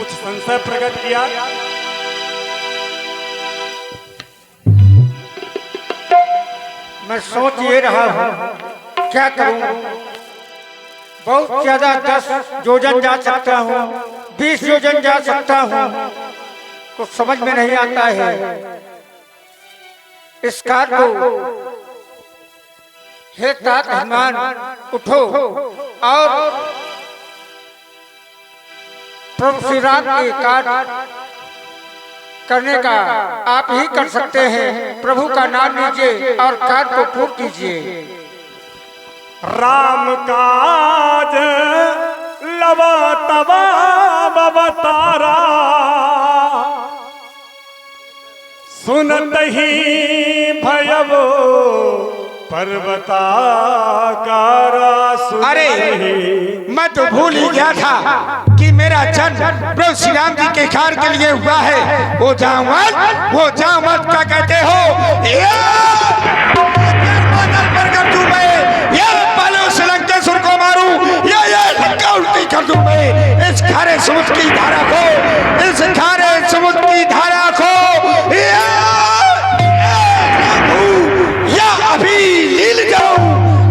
कुछ संशय प्रकट किया। मैं सोच ये रहा हूँ क्या करूँ। बहुत ज्यादा 10 योजन जा सकता हूँ, 20 योजन जा सकता हूँ, कुछ समझ में नहीं आता है। इस कार को हे तात हनुमान उठो और प्रभु श्री राम की कार करने का आप ही कर सकते हैं। प्रभु का नाम लीजिए और कार को पूर्ण कीजिए। राम काज लवा तवा बवतारा, सुनत ही भयवो पर्वताकारा। अरे मैं तो भूल ही गया था कि मेरा जन्म प्रभु श्री राम जी के कार के लिए हुआ है। वो जामत क्या कहते हो? लंकेश्वर को मारूं या ये लंका उल्टी कर दूं मैं। इस खारे समुद्र की धारा को, इस खारे समुद्र की धारा को या अभी लील जाऊं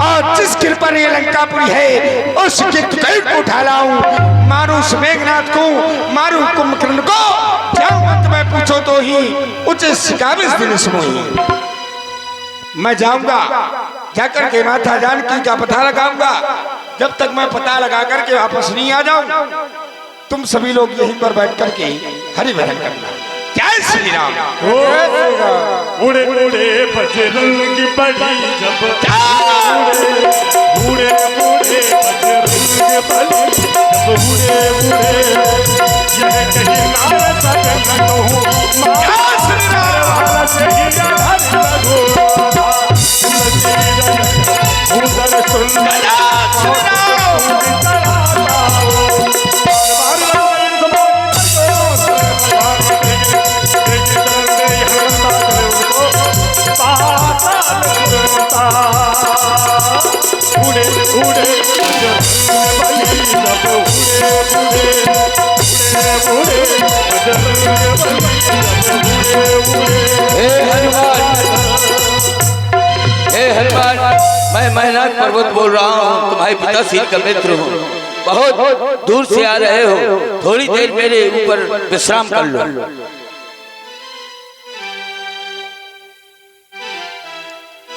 और जिस गिर पर ये लंकापुरी है उस गिर को उठा लाऊं। मारूं मेघनाथ को, मारूं कुंभकर्ण को, जाऊं अंत में पूछो तो ही उच्च शिकाविश दिन समोही। मैं जाऊंगा जाकर के माता जानकी का पता लगाऊंगा। जब तक मैं पता लगा करके वापस नहीं आ जाऊं तुम सभी लोग यहीं पर बैठ करके हरि भजन करना। जय श्री राम। उड़े उड़े बजरंग की बली जब, उड़े उड़े बजरंग बली जब, उड़े उड़े यह कहीं ना सकन कहूं उड़े उड़े बली जब, उड़े हे हनुमान, मैं मेहनाथ पर्वत बोल रहा हूँ। तुम्हारे पिता शील का मित्र हूँ। बहुत दूर से आ रहे हो, थोड़ी देर मेरे ऊपर विश्राम कर लो।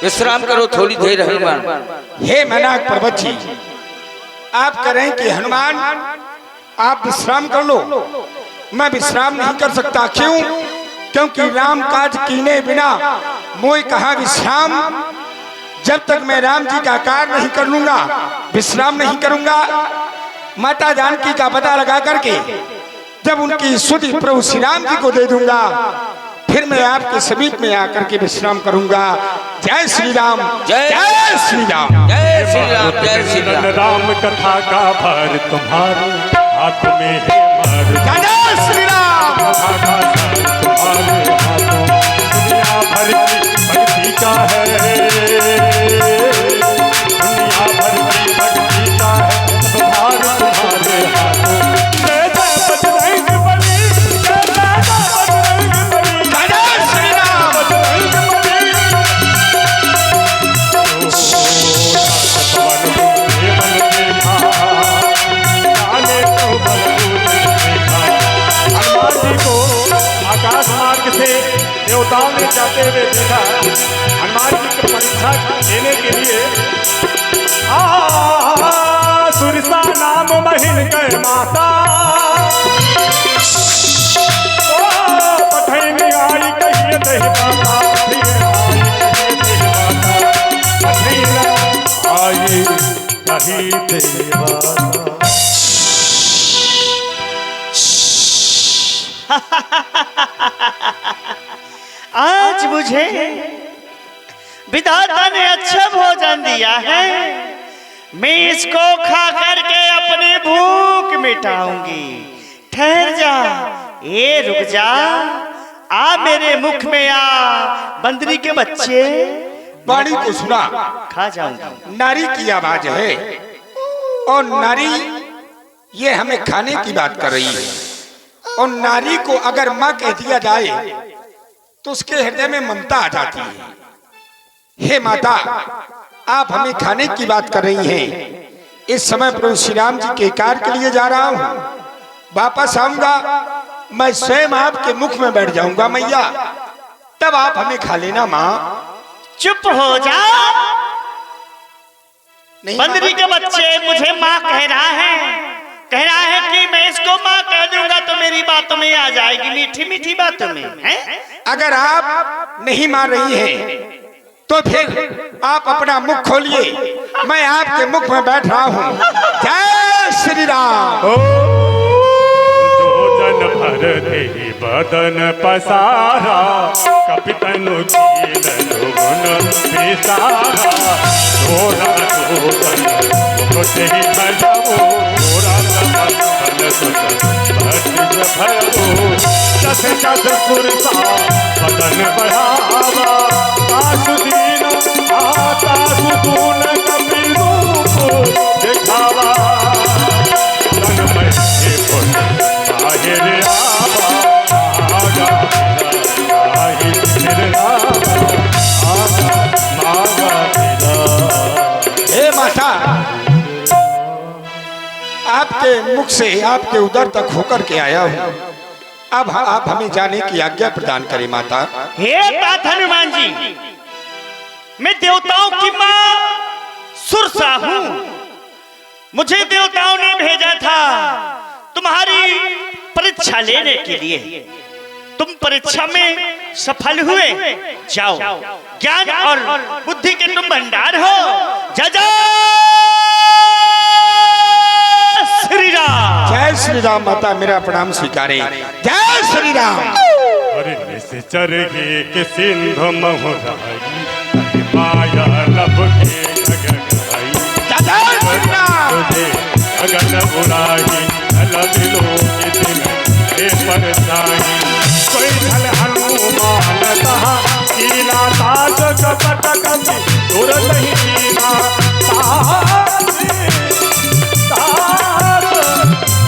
विश्राम करो थोड़ी देर हनुमान। हे मेघनाथ पर्वत जी, आप कह रहे हैं कि हनुमान आप विश्राम कर लो। मैं विश्राम नहीं कर सकता। क्यों? क्योंकि राम काज कीने बिना मोय कहाँ विश्राम। जब तक मैं राम जी का कार्य नहीं कर लूंगा विश्राम नहीं करूंगा। माता जानकी का पता लगा करके जब उनकी स्तुति प्रभु श्री राम जी को दे दूंगा फिर मैं आपके समीप में आकर के विश्राम करूंगा। जय श्री राम, जय श्री राम, जय श्री राम, जय श्री राम। राम कथा का भार तुम्हारे हाथ में है मार। जय श्री राम। कथा का भार तुम्हारे हाथों, दुनिया भर की भक्ति का है, दुनिया भर की भक्ति का है भार तुम्हारे हाथों। जय जय बजरंग बली, जय जय बजरंग बली, जय श्री राम। बजरंग बली। हनुमान जी को आकाश मार्ग से देवताओं ने जाते हुए देखा। हनुमान जी की परीक्षा लेने के लिए सुरसा नाम महिल कर माता पठैनी आई कहिए दही माता, आई कही देवाता। आज मुझे विधाता ने अच्छा भोजन दिया है, मैं इसको खा करके अपनी भूख मिटाऊंगी। ठहर जा, ये रुक जा, आ मेरे मुख में आ बंदरी के बच्चे। वाणी को सुना, खा जाऊंगी। नारी की आवाज है और नारी ये हमें खाने की बात कर रही है। और नारी को अगर माँ कह दिया जाए तो उसके हृदय में ममता आ जाती है। हे माता, आप हमें खाने की बात कर रही हैं। इस समय प्रभु श्री राम जी के कार्य के लिए जा रहा हूँ, वापस आऊंगा, मैं स्वयं आपके मुख में बैठ जाऊंगा मैया, तब आप हमें खा लेना माँ। चुप हो जा। नहीं बंदरी के बच्चे मुझे माँ कह रहा है कि मैं इसको माँ कह दूंगा तो मेरी बातों में आ जाएगी, मीठी मीठी बातों में है? अगर आप नहीं मान रही हैं तो फिर आप अपना मुख खोलिए, मैं आपके मुख में बैठ रहा हूँ। जय श्री राम। जो जन भर दे बदन पसारा, कपितनु झील दुगुन विसारा। थोड़ा दूतन मुझे ही भजो, थोड़ा बल सुत भज भजो। दस दस कुरसा बदन बढ़ावा, आसुदीन आता सुदून कपिल रूप दिखावा। तन में हे फुल बाहिर आवा, आगा आही फिर आवा, आगा मागा फिरा। हे माता, आपके मुख से आपके उदर तक होकर के आया हूँ, अब आप हमें जाने की आज्ञा प्रदान करें माता। हे तात हनुमान जी, मैं देवताओं की माँ सुरसा हूँ। मुझे देवताओं ने भेजा था तुम्हारी परीक्षा लेने के लिए। तुम परीक्षा में सफल हुए, जाओ, ज्ञान और बुद्धि के तुम भंडार हो। जय श्री राम। जय श्री राम माता, मेरा प्रणाम स्वीकारें। जय श्री राम। अरे निश्चर के सिंधु महुराई, माया लब के जगराई। जय श्री राम। तुझे अगन बुराई, अलग लोग दिन हे परछाई। कोई छल हनुमान कहा, कीला ताज कपट कपि दूर नहीं कीना। ताज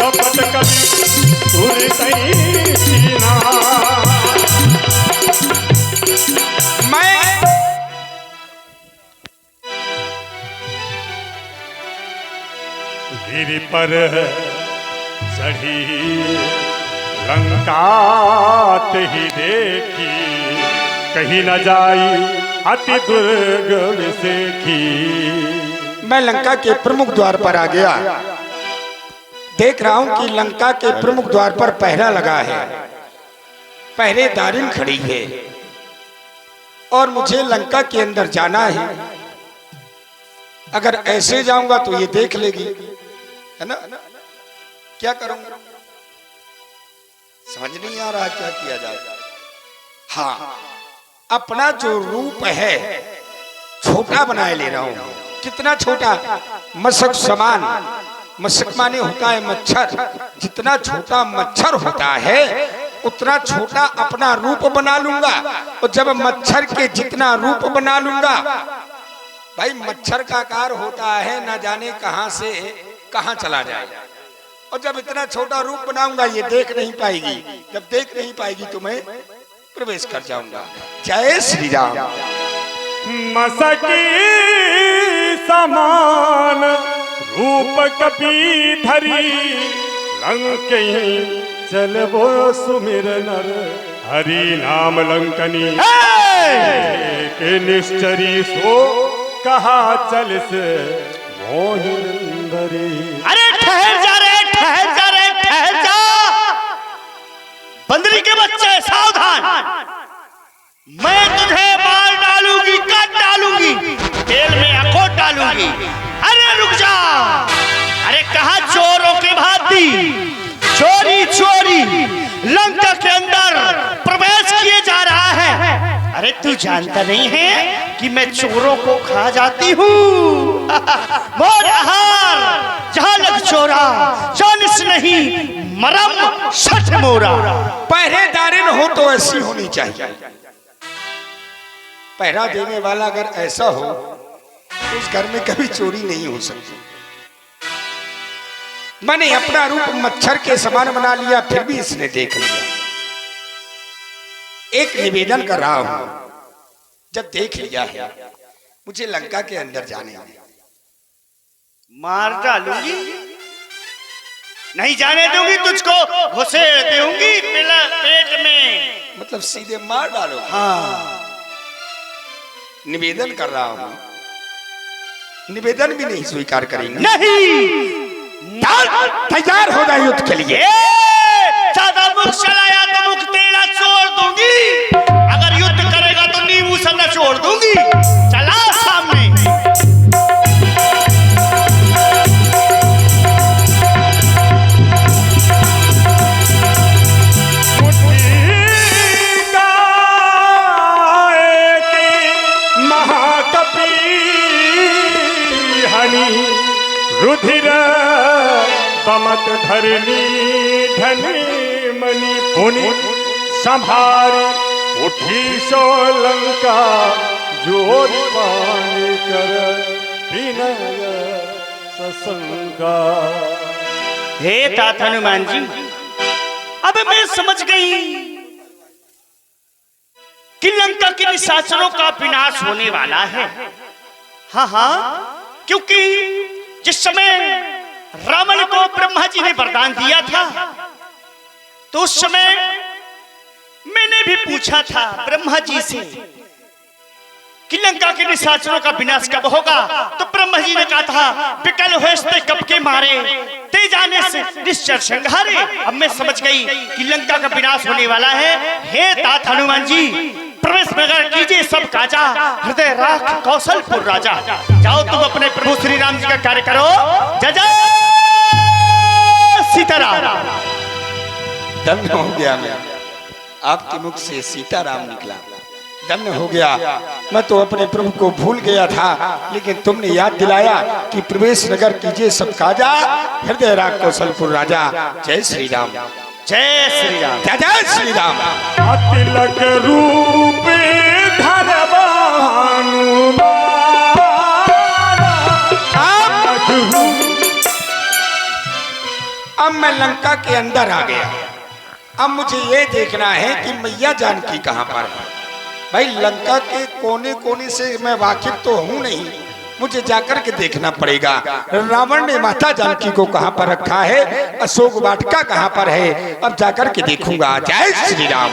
कपट कपि दूर नहीं कीना। गिरि पर चढ़ी लंका ही देखी, कहीं न जाई अति दुर्गम सेखी। मैं लंका के प्रमुख द्वार पर आ गया, देख रहा हूं कि लंका के प्रमुख द्वार पर पहरा लगा है, पहरेदारिन खड़ी है और मुझे लंका के अंदर जाना है। अगर ऐसे जाऊंगा तो ये देख लेगी, है ना? क्या करूंगा समझ नहीं आ रहा क्या किया जाए। हाँ, अपना जो रूप है छोटा बनाए ले रहा हूं। कितना छोटा? मशक समान। मशक माने होता है मच्छर। जितना छोटा मच्छर होता है उतना छोटा अपना रूप बना लूंगा। और जब मच्छर के जितना रूप बना लूंगा, भाई मच्छर का आकार होता है ना जाने कहां से कहां चला जाए। और जब इतना छोटा रूप बनाऊंगा ये देख नहीं पाएगी। जब देख नहीं पाएगी तो मैं प्रवेश कर जाऊंगा। जय श्री राम। मसकी समान रूप कपी धरी, लंके चलबो सुमिर नर हरि नाम लंकनी। के निश्चरी सो कहा चल से मोहिंदरी। अरे ठहर जा रे, ठहर जा रे, ठहर जा। बंदरी के बच्चे सावधान, मैं तुझे मार डालूंगी, काट डालूंगी, तेल में अखोट डालूंगी। अरे रुक जा। अरे कहा चोरों के भांति चोरी चोरी लंका के अंदर प्रवेश किए जा रहा है। अरे तू जानता नहीं है कि मैं चोरों को खा जाती हूँ। मोर आहार जहाँ लग चोरा, जानस नहीं मरम सठ मोरा। पहरेदारिन हो तो ऐसी होनी चाहिए। पहरा देने वाला अगर ऐसा हो तो उस घर में कभी चोरी नहीं हो सकती। मैंने अपना रूप मच्छर के समान बना लिया, फिर भी इसने देख लिया। एक निवेदन कर रहा हूं, जब देख लिया है मुझे लंका के अंदर जाने दे। मार डालूंगी, नहीं जाने दूंगी तुझको, घुसेड़ दूंगी पेट में। मतलब सीधे मार डालो? हाँ। निवेदन कर रहा हूं, निवेदन भी नहीं स्वीकार करेंगे। नहीं, तैयार हो जाए युद्ध के लिए। ज्यादा मुख चलाया तो मुख तेरा छोड़ दूंगी, अगर युद्ध करेगा तो नींबू सन्ना छोड़ दूंगी। चला सामने। महाकपि हनी रुधिर बमत धरनी धनी मणि पुनि संभारी उठी सो लंका जोर पानी कर विनय ससंगा। हे तात हनुमान जी, अब मैं समझ गई कि लंका के निशाचरों का विनाश होने वाला है। हाँ हाँ, क्योंकि जिस समय रावण को ब्रह्मा जी ने वरदान दिया था तो उस समय मैंने भी पूछा था ब्रह्मा जी से कि लंका के निशाचरों का विनाश कब होगा, तो ब्रह्मा जी ने कहा था विकल होस्ते कब के मारे ते जाने से निश्चर संहारे। अब मैं समझ गई कि लंका का विनाश होने वाला है। हे तात हनुमान जी, प्रवेश नगर कीजिए सब काजा, हृदय राख कौशलपुर राजा। जाओ तुम अपने प्रभु श्री राम जी का कार्य करो। जय जय सीताराम। धन्य हो गया मैं, आपके मुख से सीताराम निकला, धन्य हो गया। मैं तो अपने प्रभु को भूल गया था, लेकिन तुमने याद दिलाया कि प्रवेश नगर कीजिए सब काजा, हृदय राख कौशलपुर राजा। जय श्री राम, जय श्री राम, जय जय श्री राम। तिलक रूप अब मैं लंका के अंदर आ गया। अब मुझे ये देखना है कि मैया जानकी कहाँ पर है। भाई लंका के कोने कोने से मैं वाकिफ तो हूँ नहीं, मुझे जाकर के देखना पड़ेगा। रावण ने माता जानकी को कहाँ पर रखा है, अशोक वाटिका कहाँ पर है, अब जाकर के देखूंगा। जय श्री राम।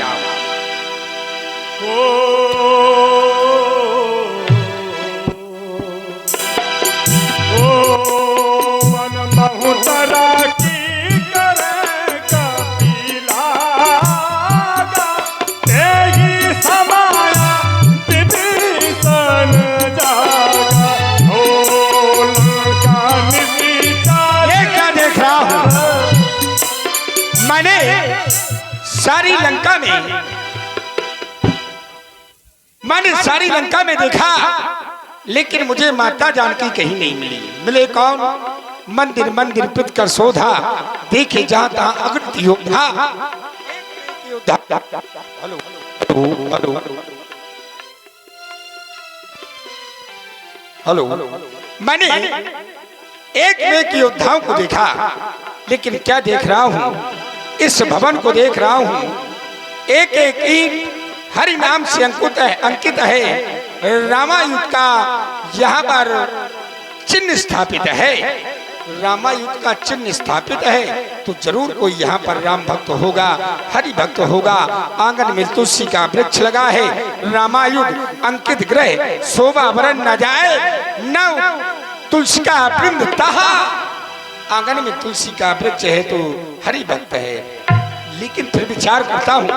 मैंने सारी लंका में देखा, लेकिन मुझे माता जानकी कहीं नहीं मिली। मिले कौन? मंदिर मंदिर पिट कर शोधा, देखे जहां तहां अगणित योद्धा। हेलो हेलो हेलो, मैंने एक एक योद्धाओं को देखा, लेकिन क्या देख रहा हूं? इस भवन को देख रहा हूं, एक एक ईंट हरि नाम से अंकित है। रामायुध का यहाँ पर चिन्ह स्थापित है, रामायुध का चिन्ह स्थापित है, तो जरूर कोई यहाँ पर राम भक्त होगा, हरि भक्त होगा। आंगन में तुलसी का वृक्ष लगा है, रामायुध अंकित ग्रह, शोभा वरण न जाए न तुलसी का वृंद तहा। आंगन में तुलसी का वृक्ष है तो हरि भक्त है। लेकिन फिर विचार करता हूं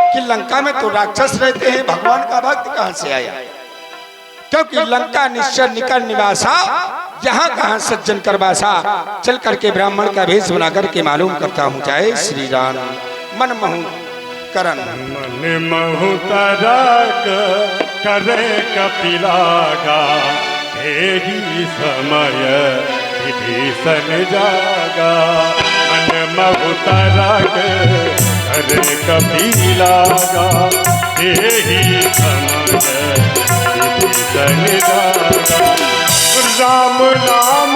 कि लंका में तो राक्षस रहते हैं, भगवान का भक्त कहां से आया? क्योंकि लंका निश्चर निकट निवासा, यहाँ कहां सज्जन करवासा। चल करके ब्राह्मण का भेष बना करके मालूम करता हूँ। जय श्री राम। मन महु करन मन महु तरक करे कपिलागा, एही समय विभीषण जागा। मन महु तरक करे कपिलागा, एही समय विभीषण जागा। राम नाम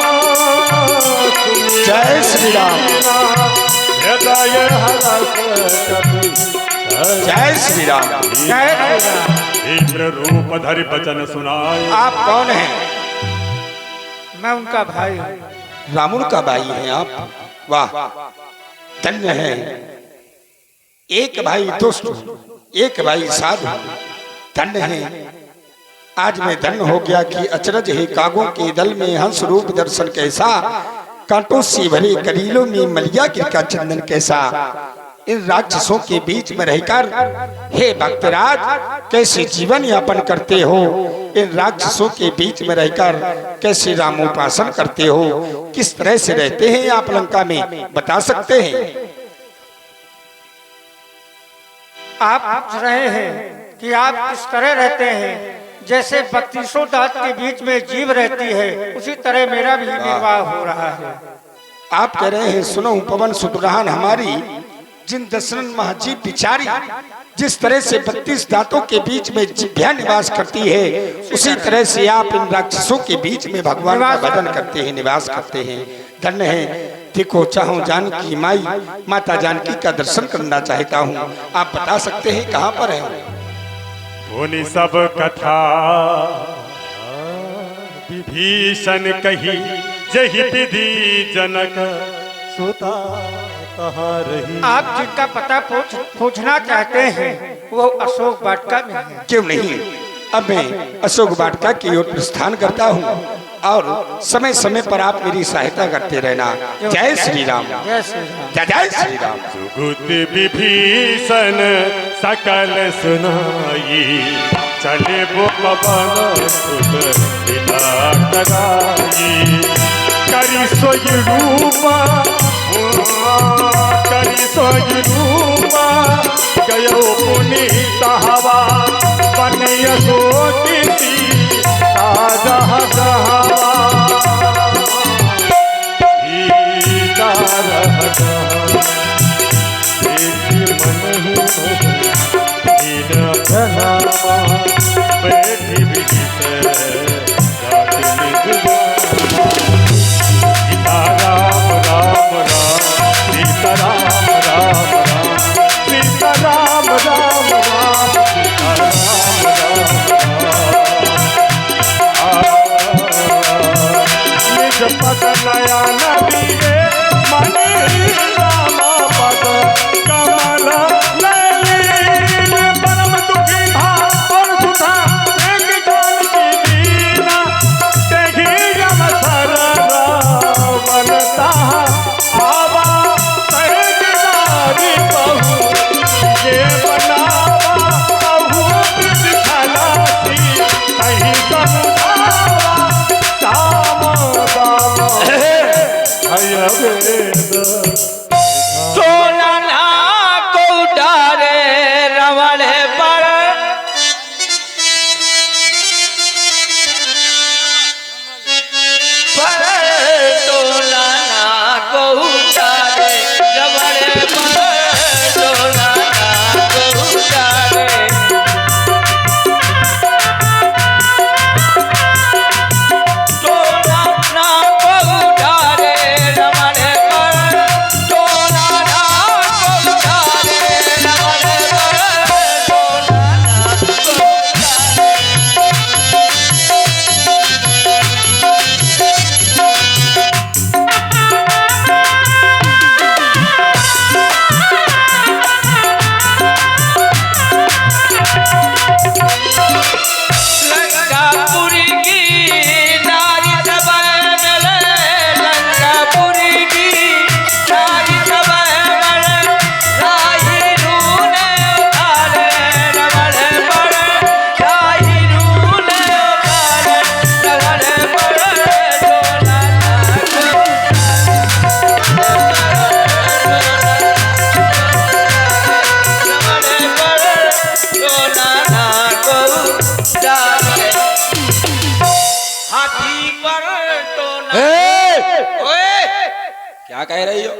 जय श्री राम। हृदय हरस कपि जय श्री राम। जय श्री राम। इंद्र रूप धरि वचन सुनाए। आप कौन हैं? मैं उनका भाई हूँ। रामुल का भाई हैं आप? वाह, धन्य है। एक भाई दुष्ट, एक भाई साधु, धन्य है। आज मैं धन्य हो गया कि अचरज है कागों के दल में हंस रूप दर्शन कैसा, कांटों से भरे करीलों में मलिया का चंदन कैसा। इन राक्षसों के बीच में रहकर हे भक्तराज कैसे जीवन यापन करते हो? इन राक्षसों के बीच में रहकर कैसे रामोपासन करते हो? किस तरह से रहते हैं आप लंका में, बता सकते हैं? आप पूछ रहे हैं कि आप किस तरह रहते हैं? जैसे 32 दांत के बीच में जीव रहती है, उसी तरह मेरा भी निर्वाह हो रहा है। आप कह रहे हैं सुनो पवन सुतुरहान हमारी, जिन दशरथ महाजीव बिचारी जिस तरह से 32 दांतों के बीच में जिभ्या निवास करती है, उसी तरह से आप इन राक्षसों के बीच में भगवान का भजन करते हैं, निवास करते हैं। धन्य है। देखो चाहो जानकी माई माता जानकी का दर्शन करना चाहता हूँ। आप बता सकते हैं कहाँ पर है? उन सब कथा विभीषण कही, जहि विधि जनक सुता कहाँ रही। आप जिनका पता पूछना चाहते हैं वो अशोक वाटिका में है। क्यों नहीं, अब मैं अशोक वाटिका की ओर प्रस्थान करता हूँ और समय समय पर आप मेरी सहायता करते रहना। जय श्री राम। जय श्री राम। जय श्री राम। सुगुत विभीषण सकल सुनाई, चले वो पवन सुत पिता कराई। करी सोई रूपा करी सोई रूपा, गयो पुनीत हवा बन यशोकिती ताजा जहवा। पद नया नदी मन रामा पद कमल ललील। परम दुखी था और सुधा एक जानकी दीना, देखी जब बनता आवा सहजदारी बहू, ये बनावा बहू खलासी कहीं समझावा। सोना ना को डारे रवण पर, सोना ना को डारे रवण पर, सोना ना को डारे। क्या कह रही हो?